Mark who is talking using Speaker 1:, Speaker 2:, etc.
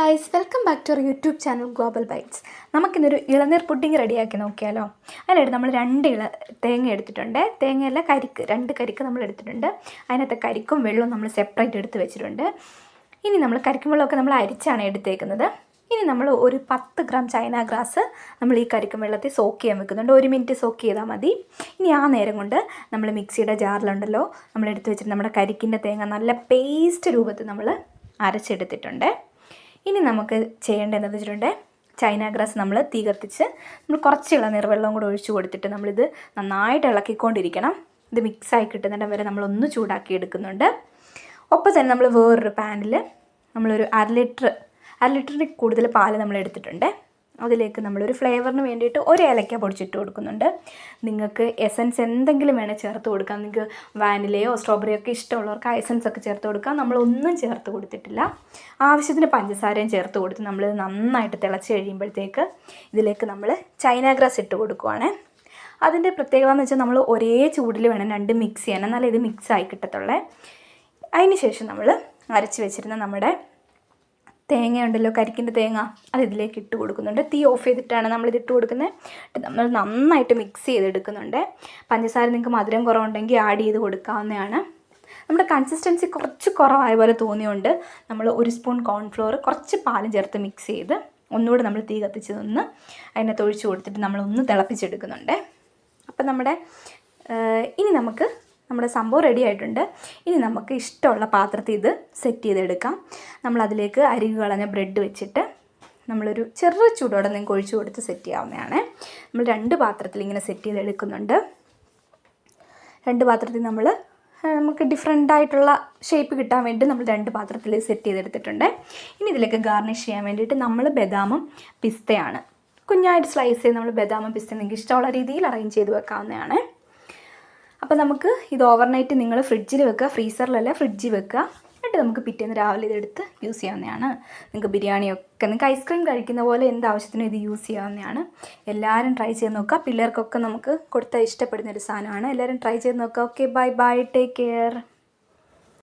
Speaker 1: Guys, welcome back to our YouTube channel global bytes. നമുക്കിന്നൊരു ഇളനീർ pudding റെഡിയാക്കി നോക്കിയാലോ. അതിനായിട്ട് നമ്മൾ 2 തേങ്ങ എടുത്തിട്ടുണ്ട്. തേങ്ങയല്ല, കരിക്ക്, 2 കരിക്ക് നമ്മൾ എടുത്തിട്ടുണ്ട്. അതിനകത്ത് കരിക്കും വെള്ളവും നമ്മൾ സെപ്പറേറ്റ് എടുത്ത് വെച്ചിട്ടുണ്ട്. ഇനി നമ്മൾ കരിക്കും വെള്ളമൊക്കെ നമ്മൾ അരിച്ചാണ് എടുത്തേക്കുന്നത്. ഇനി നമ്മൾ ഒരു 10 ഗ്രാം ചൈന ഗ്രാസ് നമ്മൾ ഈ കരിക്കും വെള്ളത്തിൽ സോക്ക് ചെയ്യാൻ വെക്കുന്നുണ്ട്. 1 മിനിറ്റ് സോക്ക് ചെയ്താൽ മതി. ഇനി ആ നേരം കൊണ്ട് നമ്മൾ മിക്സിയുടെ ജാറിലുണ്ടല്ലോ, നമ്മൾ എടുത്ത് വെച്ചിട്ട് നമ്മുടെ കരിക്കിൻ്റെ തേങ്ങ നല്ല പേസ്റ്റ് രൂപത്തിൽ നമ്മൾ അരച്ചെടുത്തിട്ടുണ്ട്. ഇനി നമുക്ക് ചെയ്യേണ്ടതെന്ന് വെച്ചിട്ടുണ്ട്, ചൈന ഗ്രാസ് നമ്മൾ തീ കത്തിച്ച് നമ്മൾ കുറച്ച് ഇളനീർ വെള്ളം കൂടെ ഒഴിച്ച് കൊടുത്തിട്ട് നമ്മളിത് നന്നായിട്ട് ഇളക്കിക്കൊണ്ടിരിക്കണം. ഇത് മിക്സായി കിട്ടുന്നിടം വരെ നമ്മളൊന്ന് ചൂടാക്കി എടുക്കുന്നുണ്ട്. ഒപ്പം തന്നെ നമ്മൾ വേറൊരു പാനിൽ നമ്മളൊരു അര ലിറ്ററിന് കൂടുതൽ പാൽ നമ്മൾ എടുത്തിട്ടുണ്ട്. അതിലേക്ക് നമ്മളൊരു ഫ്ലേവറിന് വേണ്ടിയിട്ട് 1 ഏലക്ക പൊടിച്ചിട്ട് കൊടുക്കുന്നുണ്ട്. നിങ്ങൾക്ക് എസൻസ് എന്തെങ്കിലും വേണേൽ ചേർത്ത് കൊടുക്കാം. നിങ്ങൾക്ക് വാനിലയോ സ്ട്രോബെറിയോ ഒക്കെ ഇഷ്ടമുള്ളവർക്ക് ആ എസൻസ് ഒക്കെ ചേർത്ത് കൊടുക്കാം. നമ്മളൊന്നും ചേർത്ത് കൊടുത്തിട്ടില്ല. ആവശ്യത്തിന് പഞ്ചസാരയും ചേർത്ത് കൊടുത്ത് നമ്മൾ നന്നായിട്ട് തിളച്ച് കഴിയുമ്പോഴത്തേക്ക് ഇതിലേക്ക് നമ്മൾ ചൈന ഗ്രാസ് ഇട്ട് കൊടുക്കുവാണ്. അതിൻ്റെ പ്രത്യേകത എന്ന് വെച്ചാൽ നമ്മൾ ഒരേ ചൂടിൽ വേണം 2 മിക്സ് ചെയ്യാൻ, എന്നാലേ ഇത് മിക്സായി കിട്ടത്തുള്ളേ. അതിന് ശേഷം നമ്മൾ അരച്ച് വെച്ചിരുന്ന നമ്മുടെ തേങ്ങ ഉണ്ടല്ലോ, കരിക്കിൻ്റെ തേങ്ങ, അത് ഇതിലേക്ക് ഇട്ട് കൊടുക്കുന്നുണ്ട്. തീ ഓഫ് ചെയ്തിട്ടാണ് നമ്മളിത് ഇട്ട് കൊടുക്കുന്നത്. നമ്മൾ നന്നായിട്ട് മിക്സ് ചെയ്തെടുക്കുന്നുണ്ട്. പഞ്ചസാര നിങ്ങൾക്ക് മധുരം കുറവുണ്ടെങ്കിൽ ആഡ് ചെയ്ത് കൊടുക്കാവുന്നതാണ്. നമ്മുടെ കൺസിസ്റ്റൻസി കുറച്ച് കുറവായ പോലെ തോന്നിയുകൊണ്ട് നമ്മൾ 1 സ്പൂൺ കോൺഫ്ലോർ കുറച്ച് പാലും ചേർത്ത് മിക്സ് ചെയ്ത് ഒന്നുകൂടെ നമ്മൾ തീ കത്തിച്ച് നിന്ന് അതിനകത്ത് ഒഴിച്ച് കൊടുത്തിട്ട് നമ്മളൊന്ന് തിളപ്പിച്ചെടുക്കുന്നുണ്ട്. അപ്പം ഇനി നമ്മുടെ സംഭവം റെഡി ആയിട്ടുണ്ട്. ഇനി നമുക്ക് ഇഷ്ടമുള്ള പാത്രത്തിൽ ഇത് സെറ്റ് ചെയ്തെടുക്കാം. നമ്മളതിലേക്ക് അരികു കളഞ്ഞ ബ്രെഡ് വെച്ചിട്ട് നമ്മളൊരു ചെറു ചൂടോടെ നിങ്ങൾക്ക് ഒഴിച്ചു കൊടുത്ത് സെറ്റ് ചെയ്യാവുന്നതാണ്. നമ്മൾ 2 പാത്രത്തിൽ ഇങ്ങനെ സെറ്റ് ചെയ്തെടുക്കുന്നുണ്ട്. 2 പാത്രത്തിൽ നമുക്ക് ഡിഫറെൻ്റ് ആയിട്ടുള്ള ഷേപ്പ് കിട്ടാൻ വേണ്ടി നമ്മൾ 2 പാത്രത്തിൽ സെറ്റ് ചെയ്തെടുത്തിട്ടുണ്ട്. ഇനി ഇതിലേക്ക് ഗാർണിഷ് ചെയ്യാൻ വേണ്ടിയിട്ട് നമ്മൾ ബദാമും പിസ്തയാണ് കുഞ്ഞായിട്ട് സ്ലൈസ് ചെയ്ത് നമ്മൾ ബദാമും പിസ്ത നിങ്ങൾക്ക് ഇഷ്ടമുള്ള രീതിയിൽ അറേഞ്ച് ചെയ്ത് വെക്കാവുന്നതാണ്. അപ്പോൾ നമുക്ക് ഇത് ഓവർനൈറ്റ് നിങ്ങൾ ഫ്രിഡ്ജിൽ വെക്കുക, ഫ്രീസറിലല്ല ഫ്രിഡ്ജിൽ വെക്കുക. എന്നിട്ട് നമുക്ക് പിറ്റേന്ന് രാവിലെ ഇതെടുത്ത് യൂസ് ചെയ്യാവുന്നതാണ്. നിങ്ങൾക്ക് ബിരിയാണിയൊക്കെ, നിങ്ങൾക്ക് ഐസ്ക്രീം കഴിക്കുന്ന പോലെ എന്താവശ്യത്തിനും ഇത് യൂസ് ചെയ്യാവുന്നതാണ്. എല്ലാവരും ട്രൈ ചെയ്ത് നോക്കുക. പിള്ളേർക്കൊക്കെ നമുക്ക് കൊടുത്താൽ ഇഷ്ടപ്പെടുന്നൊരു സാധനമാണ്. എല്ലാവരും ട്രൈ ചെയ്ത് നോക്കുക. Okay, bye bye, take care.